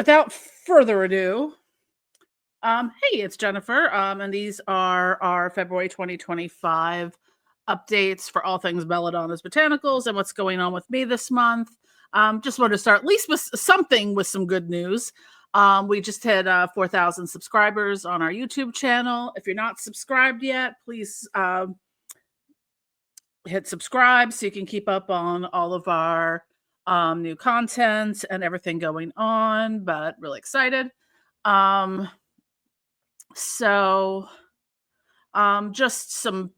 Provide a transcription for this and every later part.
without further ado, hey, it's Jennifer, and these are our February 2025 updates for all things Belladonna's Botanicals and what's going on with me this month. Just wanted to start at least with something with some good news. We just hit 4,000 subscribers on our YouTube channel. If you're not subscribed yet, please hit subscribe so you can keep up on all of our new content and everything going on. But really excited. Um, so, just some,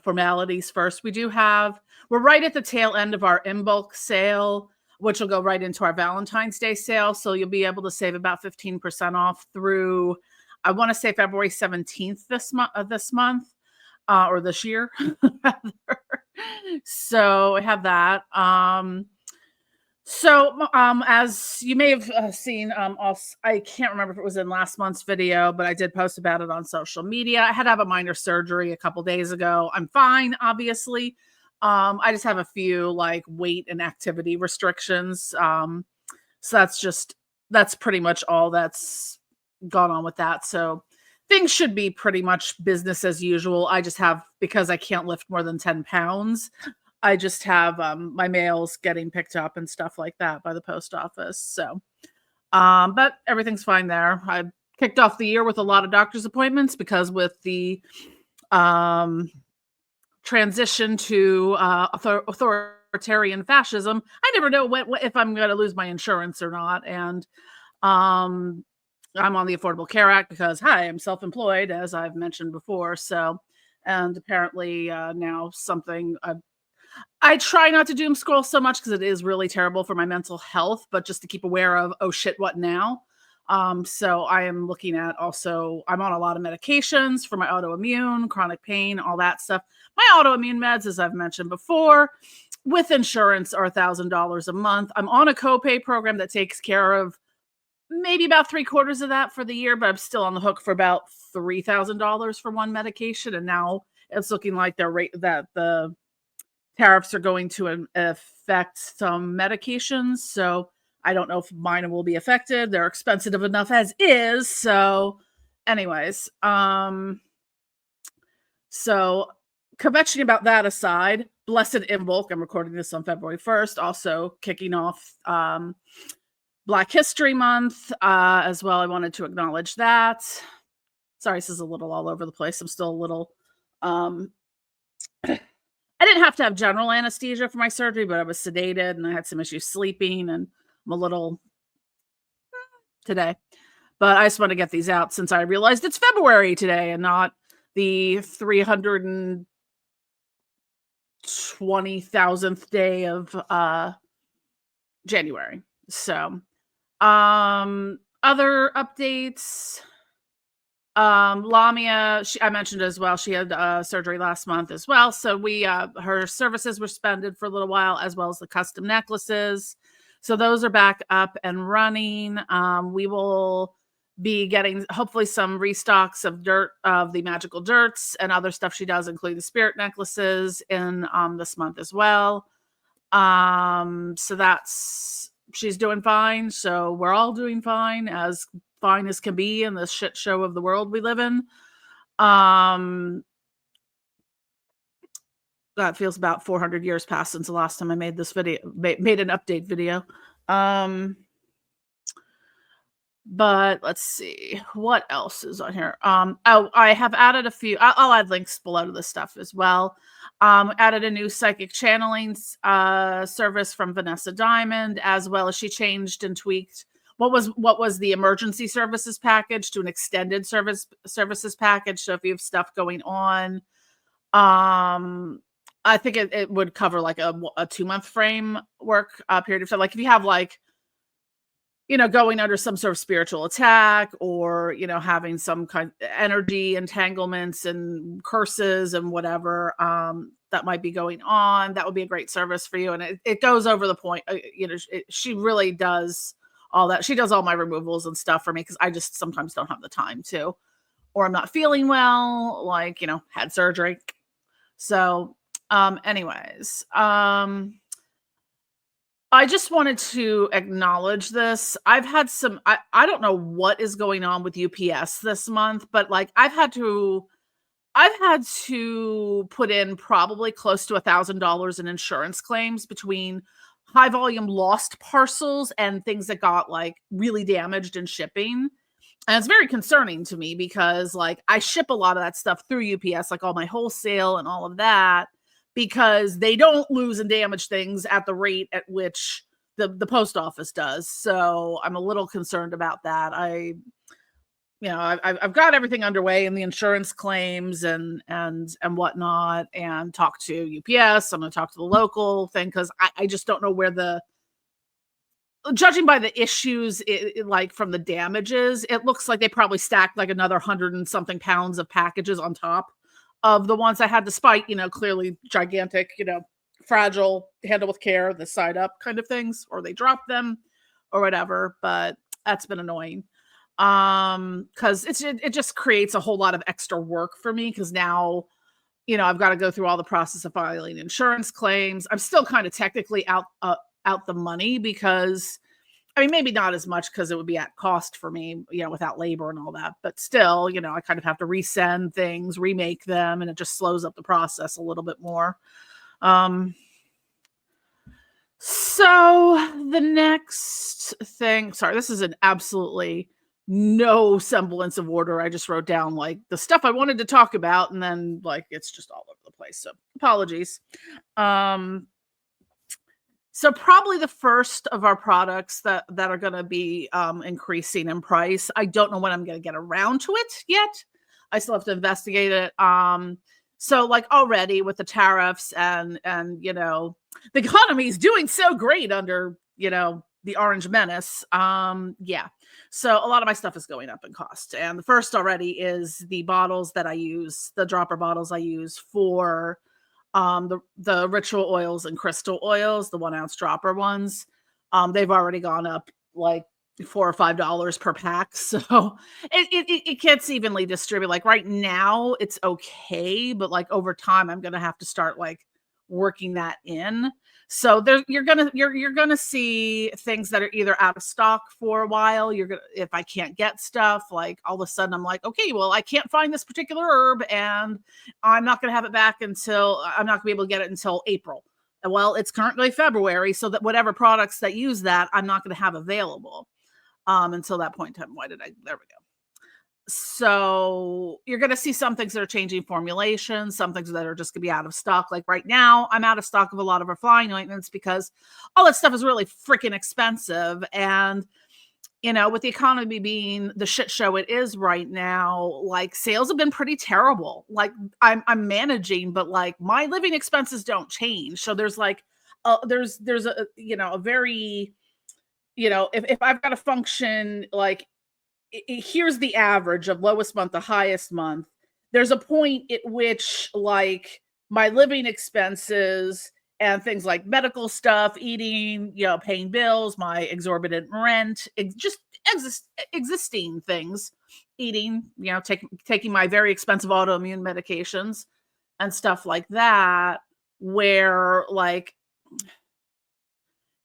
formalities first. We're right at the tail end of our in bulk sale, which will go right into our Valentine's Day sale. So you'll be able to save about 15% off through, I want to say February 17th this month, or this year. rather. So I have that. As you may have seen, also, I can't remember if it was in last month's video, but I did post about it on social media. I had to have a minor surgery a couple days ago. I'm fine, obviously. I just have a few like weight and activity restrictions. So that's pretty much all that's gone on with that. So things should be pretty much business as usual. I just have, because I can't lift more than 10 pounds, I just have my mails getting picked up and stuff like that by the post office. So, but everything's fine there. I kicked off the year with a lot of doctor's appointments because with the transition to authoritarian fascism, I never know if I'm going to lose my insurance or not. And I'm on the Affordable Care Act because, hi, I'm self-employed, as I've mentioned before. So, and apparently now something I try not to doom scroll so much because it is really terrible for my mental health, but just to keep aware of, oh shit, what now? So I am looking at also, I'm on a lot of medications for my autoimmune, chronic pain, all that stuff. My autoimmune meds, as I've mentioned before, with insurance are $1,000 a month. I'm on a copay program that takes care of maybe about 3/4 of that for the year, but I'm still on the hook for about $3,000 for one medication. And now it's looking like the tariffs are going to affect some medications. So I don't know if mine will be affected. They're expensive enough as is. So anyways, so kvetching about that aside, Blessed Imbolc, I'm recording this on February 1st, also kicking off Black History Month as well. I wanted to acknowledge that. Sorry, this is a little all over the place. I'm still a little I didn't have to have general anesthesia for my surgery, but I was sedated and I had some issues sleeping, and I'm a little today. But I just want to get these out since I realized it's February today and not the 320,000th day of January. So, other updates. Lamia, I mentioned as well, she had surgery last month as well. So her services were suspended for a little while, as well as the custom necklaces. So those are back up and running. We will be getting hopefully some restocks of the magical dirts and other stuff she does, including the spirit necklaces in this month as well. So she's doing fine. So we're all doing fine as can be in this shit show of the world we live in. That feels about 400 years past since the last time I made this video, made an update video. But let's see what else is on here. I have added a few. I'll add links below to this stuff as well. Added a new psychic channeling service from Vanessa Diamond, as well as she changed and tweaked what was the emergency services package to an extended services package. So if you have stuff going on, I think it would cover like a 2-month framework period of time. Like if you have like, going under some sort of spiritual attack or, having some kind of energy entanglements and curses and whatever that might be going on, that would be a great service for you. And it goes over the point, she really does all that. She does all my removals and stuff for me because I just sometimes don't have the time to, or I'm not feeling well, like, had surgery. So anyways, I just wanted to acknowledge this. I've had some I don't know what is going on with UPS this month, but, like, I've had to put in probably close to $1,000 in insurance claims between high volume lost parcels and things that got, like, really damaged in shipping. And it's very concerning to me because, like, I ship a lot of that stuff through UPS, like all my wholesale and all of that, because they don't lose and damage things at the rate at which the post office does. So I'm a little concerned about that. I've got everything underway in the insurance claims and whatnot, and talk to UPS. I'm going to talk to the local thing because I just don't know where the judging by the issues, like from the damages, it looks like they probably stacked like another 100 and something pounds of packages on top of the ones I had, despite, clearly gigantic, fragile, handle with care, the side up kind of things, or they dropped them or whatever. But that's been annoying. Because it just creates a whole lot of extra work for me because now, I've got to go through all the process of filing insurance claims. I'm still kind of technically out the money because I mean, maybe not as much because it would be at cost for me, without labor and all that. But still, I kind of have to resend things, remake them, and it just slows up the process a little bit more. Um, so the next thing, sorry, this is an absolutely no semblance of order. I just wrote down like the stuff I wanted to talk about, and then like it's just all over the place. So apologies. Um, so probably the first of our products that are gonna be, increasing in price. I don't know when I'm gonna get around to it yet. I still have to investigate it. So, like, already with the tariffs and, the economy is doing so great under, the orange menace. Yeah. So a lot of my stuff is going up in cost. And the first already is the bottles that I use, the dropper bottles I use for the ritual oils and crystal oils, the 1 ounce dropper ones. They've already gone up like $4 or $5 per pack. So it gets evenly distributed. Like right now it's okay, but like over time I'm gonna have to start like working that in. So there you're gonna see things that are either out of stock for a while. You're gonna if I can't get stuff, like all of a sudden I'm like, okay, well, I can't find this particular herb and I'm not gonna have it back until I'm not gonna be able to get it until April. Well, it's currently February, so that whatever products that use that, I'm not gonna have available until that point in time. Why did I there we go. So you're going to see some things that are changing formulation, some things that are just going to be out of stock. Like right now, I'm out of stock of a lot of our flying ointments because all that stuff is really freaking expensive. And, with the economy being the shit show it is right now, like sales have been pretty terrible. Like I'm managing, but like my living expenses don't change. So there's like, there's a very, if I've got to function like here's the average of lowest month to highest month. There's a point at which like my living expenses and things like medical stuff, eating, paying bills, my exorbitant rent, just existing things, eating, taking my very expensive autoimmune medications and stuff like that, where like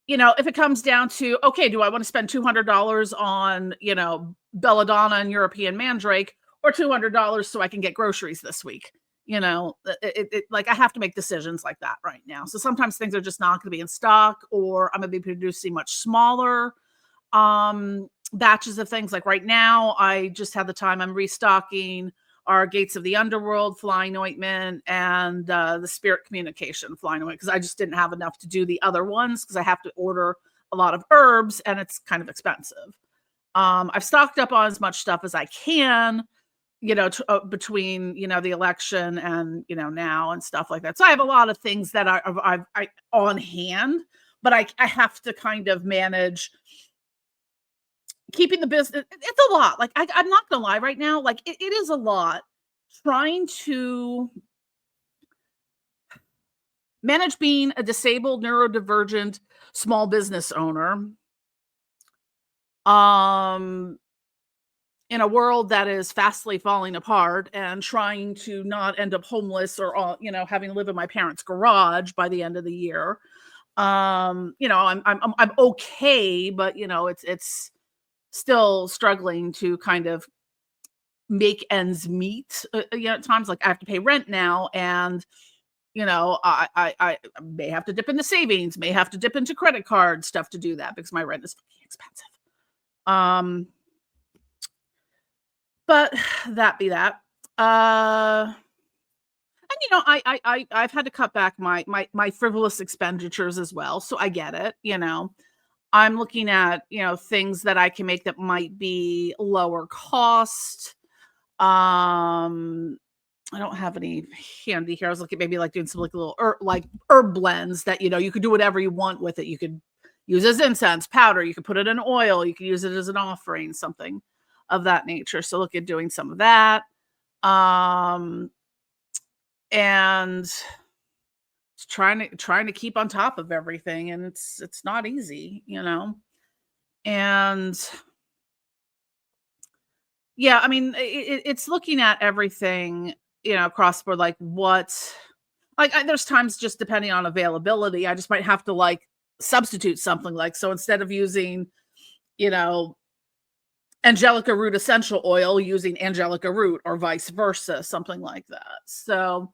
if it comes down to, okay, do I want to spend $200 on, Belladonna and European Mandrake or $200 so I can get groceries this week? Like I have to make decisions like that right now. So sometimes things are just not going to be in stock, or I'm going to be producing much smaller batches of things. Like right now, I just had the time I'm restocking our Gates of the Underworld flying ointment and the Spirit Communication flying ointment because I just didn't have enough to do the other ones because I have to order a lot of herbs and it's kind of expensive. I've stocked up on as much stuff as I can, between, the election and, now and stuff like that. So I have a lot of things that I on hand, but I have to kind of manage keeping the business. It's a lot. Like I'm not gonna lie right now, like it is a lot trying to manage being a disabled neurodivergent small business owner um in a world that is fastly falling apart, and trying to not end up homeless or having to live in my parents' garage by the end of the year. I'm okay, but it's still struggling to kind of make ends meet. At times, like I have to pay rent now, and I may have to dip into savings, may have to dip into credit card stuff to do that because my rent is fucking expensive. Um, but that be that. And I've had to cut back my frivolous expenditures as well, so I get it. I'm looking at things that I can make that might be lower cost. Um, I don't have any handy here. I was looking maybe like doing some like little like herb blends that you could do whatever you want with it. You could use as incense, powder. You could put it in oil. You could use it as an offering, something of that nature. So look at doing some of that. Um, and trying to keep on top of everything, and it's not easy. And yeah, I mean, it's looking at everything, across the board, like there's times just depending on availability, I just might have to like substitute something, like, so instead of using, you know, angelica root essential oil, using angelica root or vice versa, something like that. So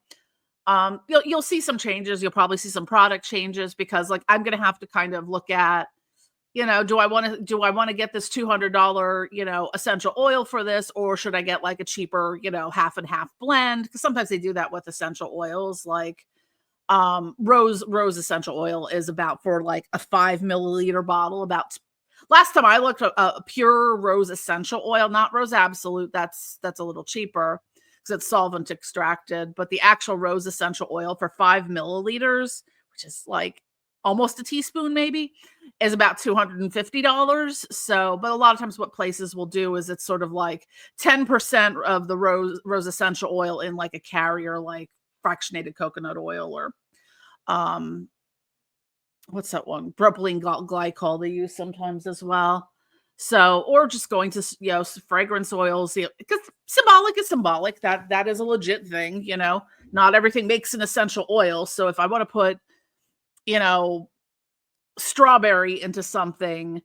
you'll see some changes. You'll probably see some product changes because like I'm gonna have to kind of look at, do I want to get this $200, essential oil for this, or should I get like a cheaper, half and half blend? Because sometimes they do that with essential oils, like rose essential oil is about, for like a 5 milliliter bottle, about last time I looked, a pure rose essential oil, not rose absolute, that's a little cheaper because it's solvent extracted, but the actual rose essential oil for 5 milliliters, which is like almost a teaspoon maybe, is about $250. So, but a lot of times what places will do is it's sort of like 10% of the rose essential oil in like a carrier, like fractionated coconut oil, or um what's that one? Propylene glycol they use sometimes as well. So, or just going to fragrance oils, because symbolic is symbolic. That is a legit thing. Not everything makes an essential oil. So if I want to put, you know, strawberry into something,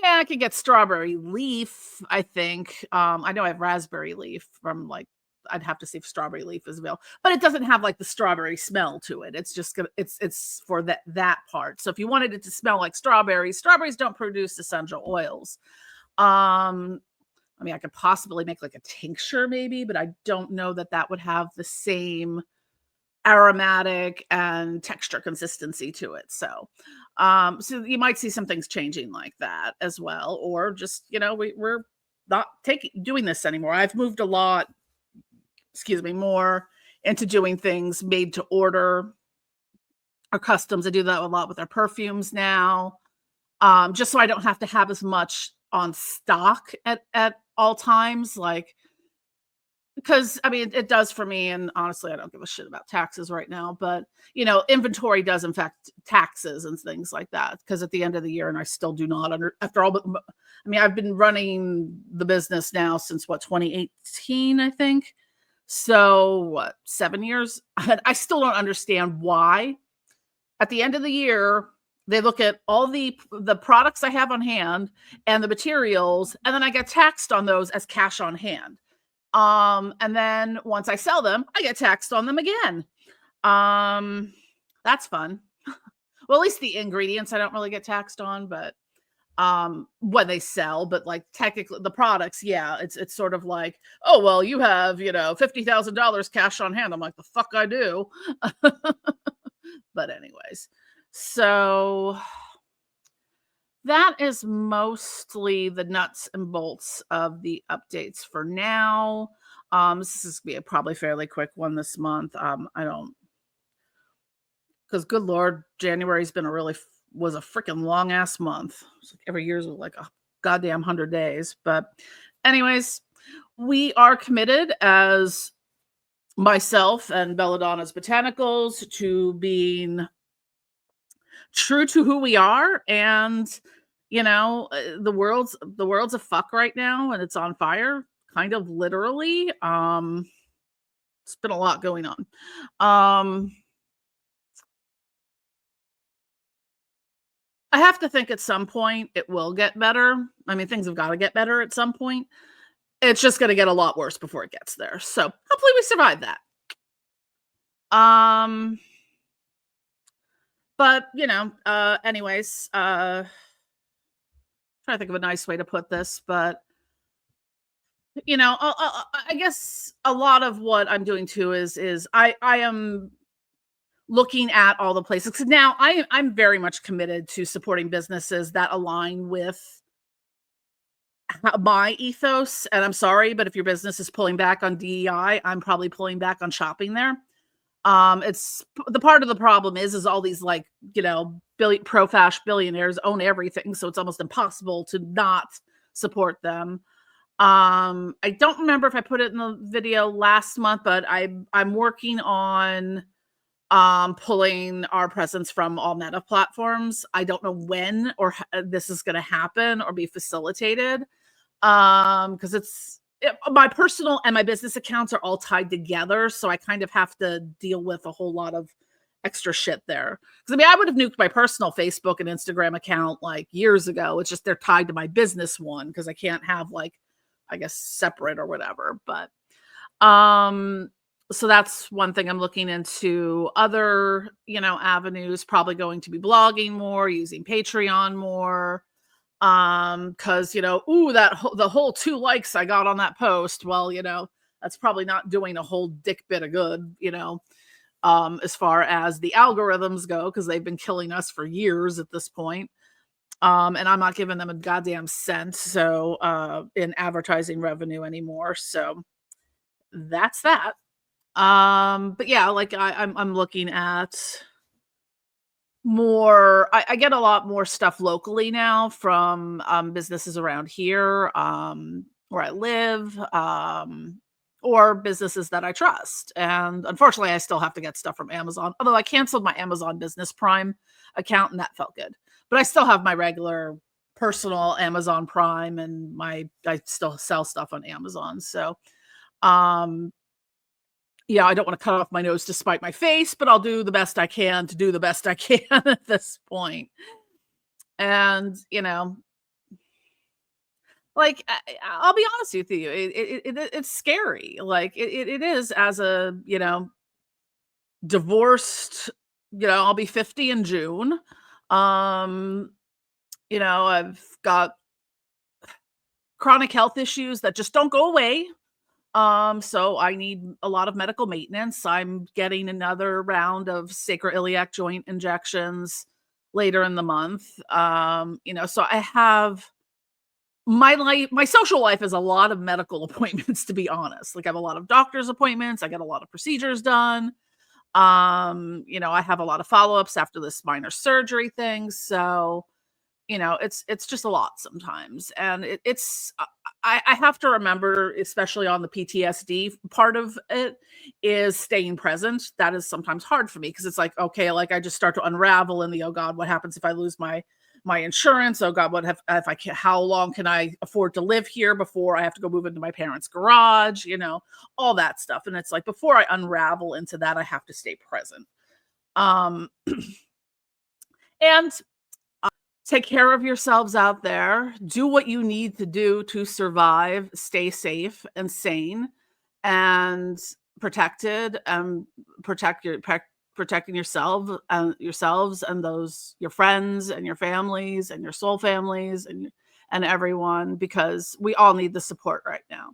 yeah, I could get strawberry leaf, I think. I know I have raspberry leaf from like, I'd have to see if strawberry leaf is available, but it doesn't have like the strawberry smell to it. It's just gonna it's for that part. So if you wanted it to smell like strawberries don't produce essential oils. I mean, I could possibly make like a tincture maybe, but I don't know that that would have the same aromatic and texture consistency to it. So you might see some things changing like that as well, or just, we're not doing this anymore. I've moved a lot, excuse me, more into doing things made to order or customs. I do that a lot with our perfumes now. Just so I don't have to have as much on stock at all times. Like, because I mean, it does for me, and honestly, I don't give a shit about taxes right now, but, inventory does affect taxes and things like that, because at the end of the year, and I still do not after all, but I mean, I've been running the business now since what, 2018, I think. So what, 7 years? And I still don't understand why at the end of the year they look at all the products I have on hand and the materials, and then I get taxed on those as cash on hand. And then once I sell them, I get taxed on them again. Um, that's fun. Well, at least the ingredients I don't really get taxed on, but when they sell, but like technically the products, yeah, it's sort of like, oh well, you have, $50,000 cash on hand. I'm like, the fuck I do. But anyways, so that is mostly the nuts and bolts of the updates for now. This is gonna be a probably fairly quick one this month. I don't, because good lord, January's been was a freaking long ass month. It's like every year's like a goddamn 100 days. But anyways, we are committed as myself and Belladonna's Botanicals to being true to who we are. And the world's a fuck right now, and it's on fire, kind of literally. It's been a lot going on. um I have to think at some point it will get better. I mean, things have got to get better at some point. It's just going to get a lot worse before it gets there. So hopefully we survive that. Um, but anyways, trying to think of a nice way to put this, but I guess a lot of what I'm doing too is I am looking at all the places. 'Cause now I'm very much committed to supporting businesses that align with my ethos. And I'm sorry, but if your business is pulling back on DEI, I'm probably pulling back on shopping there. It's the part of the problem is all these like, pro fash billionaires own everything, so it's almost impossible to not support them. I don't remember if I put it in the video last month, but I'm working on pulling our presence from all meta platforms. I don't know when or this is going to happen or be facilitated. Because my personal and my business accounts are all tied together, so I kind of have to deal with a whole lot of extra shit there. Because I mean, I would have nuked my personal Facebook and Instagram account like years ago. It's just they're tied to my business one because I can't have like, I guess, separate or whatever. But um, so that's one thing I'm looking into. Other, avenues, probably going to be blogging more, using Patreon more. Because ooh, the whole 2 likes I got on that post. Well, that's probably not doing a whole dick bit of good, as far as the algorithms go, because they've been killing us for years at this point. And I'm not giving them a goddamn cent in advertising revenue anymore. So that's that. But yeah, like I'm looking at more. I get a lot more stuff locally now from businesses around here, where I live, or businesses that I trust. And unfortunately, I still have to get stuff from Amazon. Although I canceled my Amazon Business Prime account, and that felt good. But I still have my regular personal Amazon Prime, and I still sell stuff on Amazon. So, um, yeah, I don't want to cut off my nose to spite my face, but I'll do the best I can to do the best I can at this point. And, like, I'll be honest with you, it's scary. Like, it is as a, divorced, I'll be 50 in June. Um, I've got chronic health issues that just don't go away. So I need a lot of medical maintenance. I'm getting another round of sacroiliac joint injections later in the month. So I have my social life is a lot of medical appointments, to be honest. Like I have a lot of doctor's appointments, I get a lot of procedures done. I have a lot of follow-ups after this minor surgery thing. So it's just a lot sometimes, and I have to remember, especially on the PTSD part of it, is staying present. That is sometimes hard for me because it's like, okay, like I just start to unravel in the, oh God, what happens if I lose my insurance? Oh God, what if I can, how long can I afford to live here before I have to go move into my parents' garage? All that stuff. And it's like before I unravel into that, I have to stay present. Um, and take care of yourselves out there. Do what you need to do to survive. Stay safe and sane and protected. Protecting yourselves and those your friends and your families and your soul families and everyone, because we all need the support right now.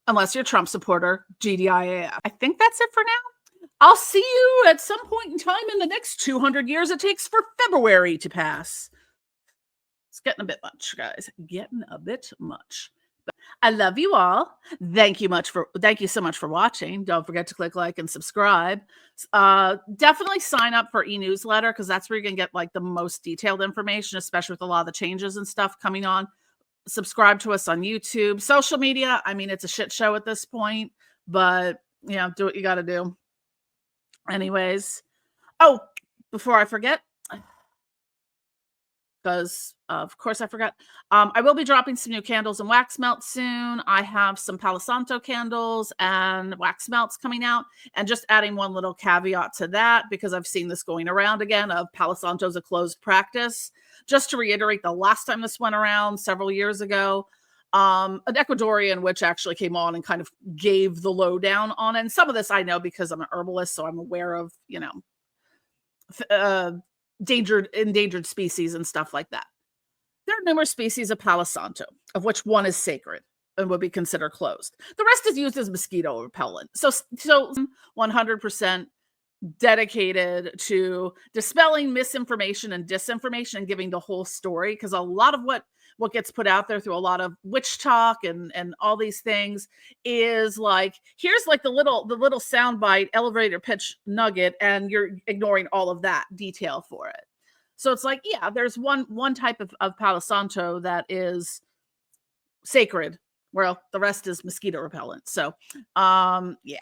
Unless you're a Trump supporter, GDIAF. I think that's it for now. I'll see you at some point in time in the next 200 years it takes for February to pass. It's getting a bit much, guys. Getting a bit much. But I love you all. Thank you so much for watching. Don't forget to click like and subscribe. Definitely sign up for e-newsletter because that's where you're gonna get like the most detailed information, especially with a lot of the changes and stuff coming on. Subscribe to us on YouTube, social media. I mean, it's a shit show at this point, but do what you got to do. Anyways, oh, before I forget, because of course I forgot. I will be dropping some new candles and wax melts soon. I have some Palo Santo candles and wax melts coming out, and just adding one little caveat to that because I've seen this going around again of Palo Santo's a closed practice. Just to reiterate, the last time this went around several years ago, an Ecuadorian witch actually came on and kind of gave the lowdown on it. And some of this I know because I'm an herbalist, so I'm aware of, uh, endangered species and stuff like that. There are numerous species of Palo Santo, of which one is sacred and would be considered closed. The rest is used as mosquito repellent. So 100% dedicated to dispelling misinformation and disinformation and giving the whole story, because a lot of what gets put out there through a lot of witch talk and all these things is like, here's like the little soundbite elevator pitch nugget, and you're ignoring all of that detail for it. So it's like, yeah, there's one type of Palo Santo that is sacred. Well, the rest is mosquito repellent. So yeah.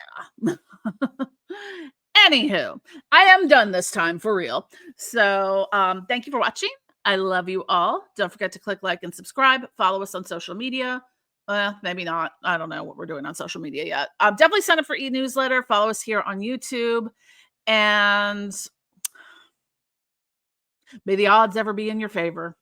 Anywho, I am done this time for real. So thank you for watching. I love you all. Don't forget to click like and subscribe. Follow us on social media. Maybe not. I don't know what we're doing on social media yet. Definitely sign up for e-newsletter. Follow us here on YouTube. And may the odds ever be in your favor.